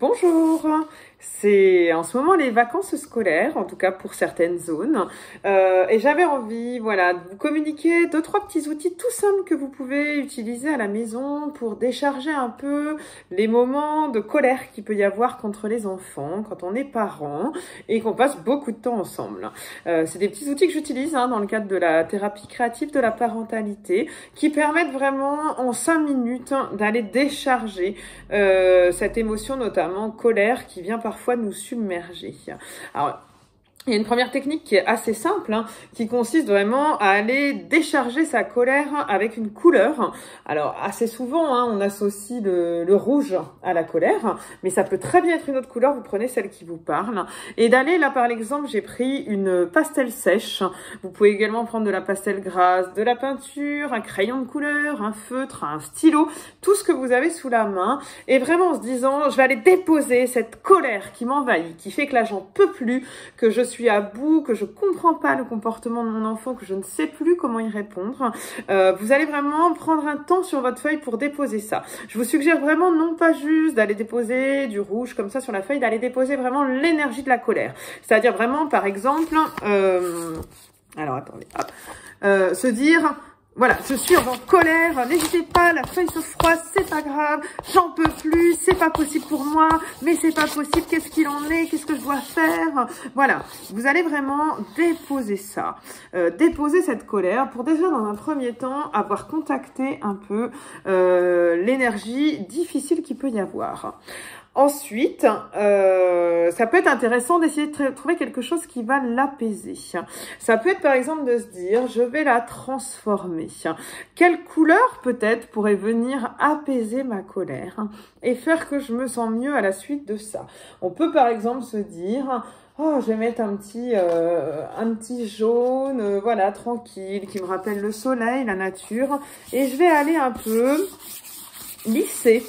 Bonjour, c'est en ce moment les vacances scolaires, en tout cas pour certaines zones, et j'avais envie, voilà, de vous communiquer 2-3 petits outils tout simples que vous pouvez utiliser à la maison pour décharger un peu les moments de colère qu'il peut y avoir contre les enfants quand on est parent et qu'on passe beaucoup de temps ensemble. C'est des petits outils que j'utilise dans le cadre de la thérapie créative de la parentalité qui permettent vraiment en 5 minutes d'aller décharger cette émotion, notamment colère, qui vient parfois nous submerger. Alors, il y a une première technique qui est assez simple, qui consiste vraiment à aller décharger sa colère avec une couleur. Alors, assez souvent, on associe le rouge à la colère, mais ça peut très bien être une autre couleur. Vous prenez celle qui vous parle. Et d'aller, là, par exemple, j'ai pris une pastel sèche. Vous pouvez également prendre de la pastel grasse, de la peinture, un crayon de couleur, un feutre, un stylo, tout ce que vous avez sous la main. Et vraiment en se disant, je vais aller déposer cette colère qui m'envahit, qui fait que là, j'en peux plus, que je suis à bout, que je comprends pas le comportement de mon enfant, que je ne sais plus comment y répondre. Vous allez vraiment prendre un temps sur votre feuille pour déposer ça. Je vous suggère vraiment non pas juste d'aller déposer du rouge comme ça sur la feuille, d'aller déposer vraiment l'énergie de la colère. C'est-à-dire vraiment, par exemple, alors attendez, hop, se dire... Voilà, je suis en colère, n'hésitez pas, la feuille se froisse, c'est pas grave, j'en peux plus, c'est pas possible pour moi, mais c'est pas possible, qu'est-ce qu'il en est, qu'est-ce que je dois faire? Voilà, vous allez vraiment déposer ça, déposer cette colère pour déjà dans un premier temps avoir contacté un peu l'énergie difficile qu'il peut y avoir. Ensuite, ça peut être intéressant d'essayer de trouver quelque chose qui va l'apaiser. Ça peut être par exemple de se dire, je vais la transformer. Quelle couleur peut-être pourrait venir apaiser ma colère et faire que je me sens mieux à la suite de ça? On peut par exemple se dire, oh, je vais mettre un petit jaune, voilà, tranquille, qui me rappelle le soleil, la nature, et je vais aller un peu lisser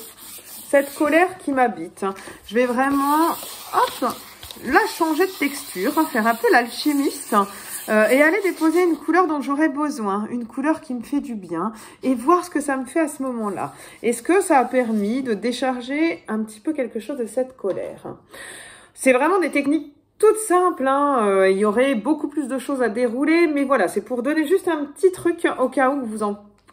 cette colère qui m'habite. Je vais vraiment, hop, la changer de texture, faire un peu l'alchimiste et aller déposer une couleur dont j'aurais besoin, une couleur qui me fait du bien et voir ce que ça me fait à ce moment-là. Est-ce que ça a permis de décharger un petit peu quelque chose de cette colère? C'est vraiment des techniques toutes simples, il y aurait beaucoup plus de choses à dérouler, mais voilà, c'est pour donner juste un petit truc au cas où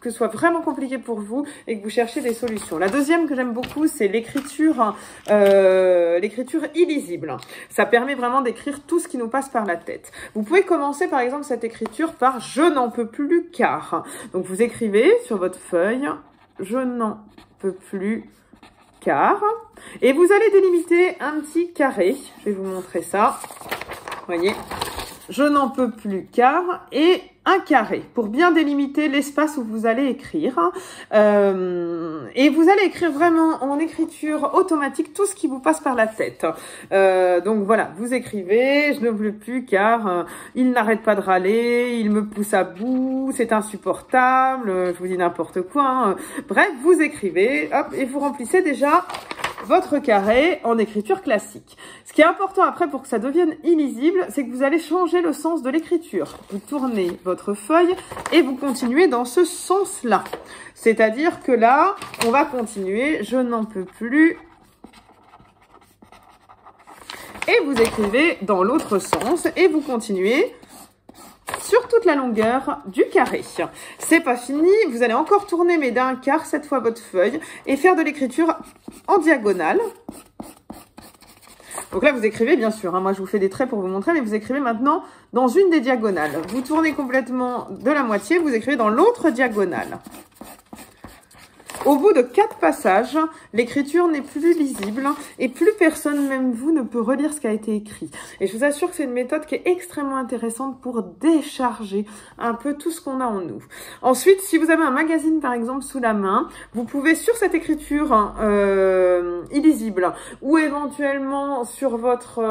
que ce soit vraiment compliqué pour vous et que vous cherchez des solutions. La deuxième que j'aime beaucoup, c'est l'écriture illisible. Ça permet vraiment d'écrire tout ce qui nous passe par la tête. Vous pouvez commencer par exemple cette écriture par « je n'en peux plus car ». Donc vous écrivez sur votre feuille « je n'en peux plus car » et vous allez délimiter un petit carré. Je vais vous montrer ça. Voyez, je n'en peux plus car et un carré pour bien délimiter l'espace où vous allez écrire. Et vous allez écrire vraiment en écriture automatique tout ce qui vous passe par la tête. Donc voilà, vous écrivez, je ne veux plus car il n'arrête pas de râler, il me pousse à bout, c'est insupportable, je vous dis n'importe quoi. Bref, vous écrivez, hop, et vous remplissez déjà votre carré en écriture classique. Ce qui est important après pour que ça devienne illisible, c'est que vous allez changer le sens de l'écriture. Vous tournez votre feuille et vous continuez dans ce sens-là. C'est-à-dire que là, on va continuer, je n'en peux plus. Et vous écrivez dans l'autre sens et vous continuez sur toute la longueur du carré. C'est pas fini, vous allez encore tourner mais d'un quart cette fois votre feuille et faire de l'écriture en diagonale. Donc là vous écrivez bien sûr, moi je vous fais des traits pour vous montrer, mais vous écrivez maintenant dans une des diagonales. Vous tournez complètement de la moitié, vous écrivez dans l'autre diagonale. Au bout de 4 passages, l'écriture n'est plus lisible et plus personne, même vous, ne peut relire ce qui a été écrit. Et je vous assure que c'est une méthode qui est extrêmement intéressante pour décharger un peu tout ce qu'on a en nous. Ensuite, si vous avez un magazine, par exemple, sous la main, vous pouvez, sur cette écriture illisible ou éventuellement sur votre,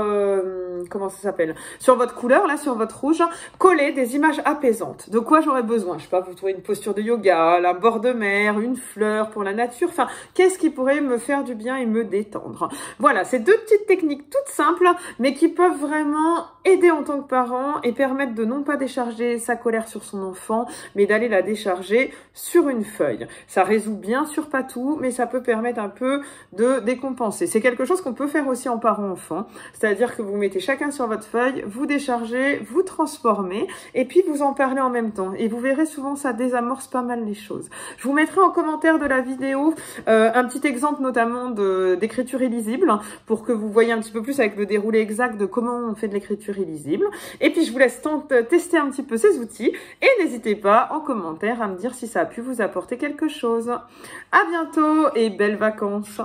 comment ça s'appelle, sur votre couleur, là, sur votre rouge, coller des images apaisantes. De quoi j'aurais besoin? Je sais pas, vous trouvez une posture de yoga, un bord de mer, une fleur, fleurs, pour la nature. Enfin, qu'est-ce qui pourrait me faire du bien et me détendre? Voilà, c'est deux petites techniques toutes simples, mais qui peuvent vraiment aider en tant que parent et permettre de non pas décharger sa colère sur son enfant, mais d'aller la décharger sur une feuille. Ça résout bien sûr pas tout, mais ça peut permettre un peu de décompenser. C'est quelque chose qu'on peut faire aussi en parent-enfant, c'est-à-dire que vous mettez chacun sur votre feuille, vous déchargez, vous transformez, et puis vous en parlez en même temps. Et vous verrez souvent ça désamorce pas mal les choses. Je vous mettrai en commentaire de la vidéo un petit exemple notamment d'écriture illisible pour que vous voyez un petit peu plus avec le déroulé exact de comment on fait de l'écriture illisible. Et puis je vous laisse tester un petit peu ces outils et n'hésitez pas en commentaire à me dire si ça a pu vous apporter quelque chose. À bientôt et belles vacances!